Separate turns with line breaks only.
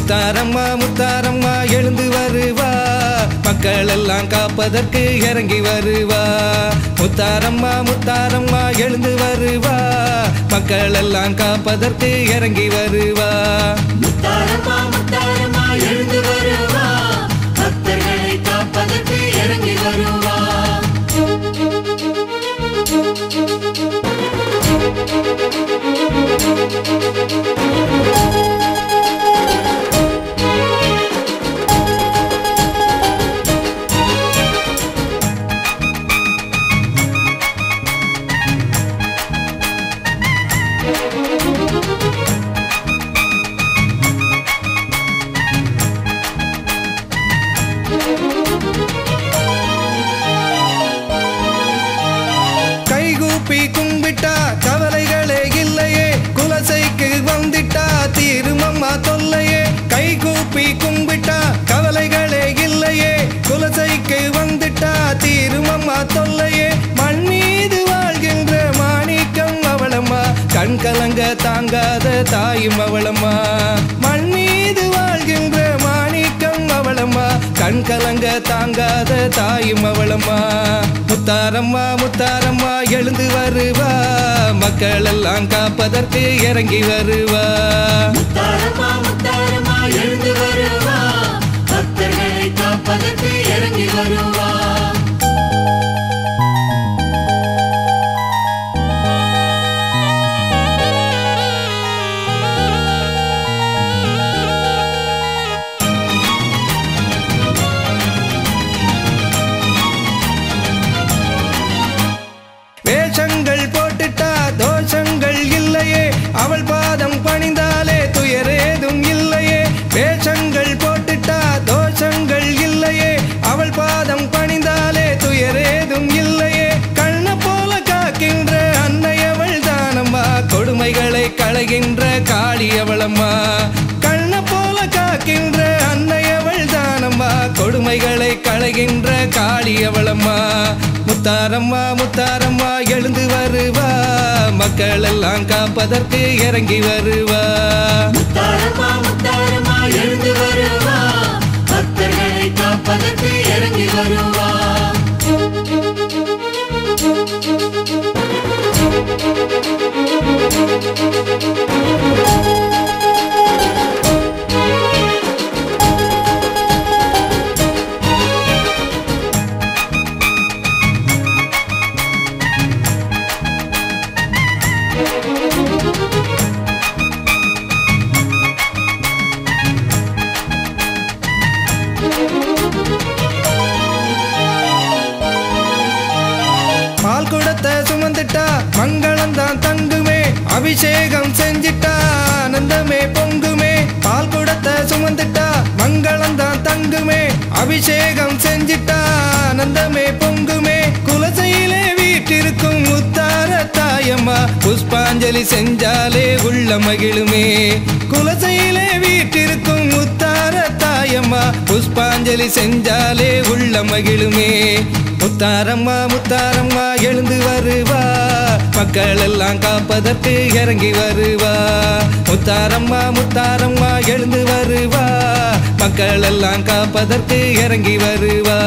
முத்தாரம்மா முத்தாரம்மா எழுந்து வருவா, மக்கள் எல்லாம் காப்பதற்கு இறங்கி வருவா. முத்தாரம்மா முத்தாரம்மா எழுந்து வருவா, மக்கள் எல்லாம் காப்பதற்கு இறங்கி வருவா.
முத்தாரம்மா முத்தாரம்மா எழுந்து வருவா, பக்தர்களை காப்பதற்கு இறங்கி வருவா.
கைகூப்பி கும்பிட்டா கவலைகளே இல்லையே, குலசைக்கு வந்திட்டா தீருமம்மா தொல்லையே. கைகூப்பி கும்பிட்டா கவலைகளே இல்லையே, குலசைக்கு வந்திட்டா தீருமம்மா தொல்லையே. மண் மீது வாழ்கின்ற மாணிக்கம் அவளம்மா, கண் கலங்க தாங்காத தாயும் அவளம்மா. மண் மீது வாழ்கின்ற மாணிக்கம் அவளம்மா, கண் கலங்க தாங்காத தாயும் அவளம்மா. முத்தாரம்மா முத்தாரம்மா எழுந்து வருவா, மக்கள் எல்லாம் காப்பதற்கு இறங்கி வருவா.
முத்தாரம்மா முத்தாரம்மா எழுந்து வருவா, பக்தர்களை காப்பதற்கு இறங்கி வருவா.
வேஷங்கள் போட்டுட்டா தோஷங்கள் இல்லையே, அவள் பாதம் பணிந்தாலே துயரேதும் இல்லையே. வேஷங்கள் போட்டுட்டா தோஷங்கள் இல்லையே, அவள் பாதம் பணிந்தாலே துயரேதும் இல்லையே. கண்ண போல காக்கின்ற அன்னை அவள் தானம்மா, கொடுமைகளை களைகின்ற காளி அவளம்மா. கண்ண போல காக்கின்ற அன்னை அவள் தானம்மா, கொடுமைகளை களைகின்ற காளி அவளம்மா. முத்தாரம்மா முத்தாரம்மா எழுந்து வருவா, மக்கள் எல்லாம் காப்பதற்கு இறங்கி வருவா.
முத்தாரம்மா முத்தாரம்மா எழுந்து வருவா, பக்தர்களை காப்பதற்கு இறங்கி வருவா.
பால் குடத்தை சுமந்துட்டா மங்களம் தான் தங்குமே, அபிஷேகம் செஞ்சிட்டா ஆனந்தமே பொங்குமே. பால் குடத்தை சுமந்துட்டா மங்களம் தான் தங்குமே, அபிஷேகம் செஞ்சிட்டா ஆனந்தமே பொங்குமே. குலசையிலே வீட்டிருக்கும் முத்தார தாயம்மா, புஷ்பாஞ்சலி செஞ்சாலே உள்ள மகிழுமே. குலசையிலே வீட்டிருக்கும் முத்தார தாயம்மா, புஷ்பாஞ்சலி செஞ்சாலே உள்ள மகிழுமே. முத்தாரம்மா முத்தாரம்மா எழுந்து வருவா, மக்கள் எல்லாம் காப்பதற்கு இறங்கி வருவா. முத்தாரம்மா முத்தாரம்மா எழுந்து வருவா, மக்கள் எல்லாம் காப்பதற்கு இறங்கி வருவா.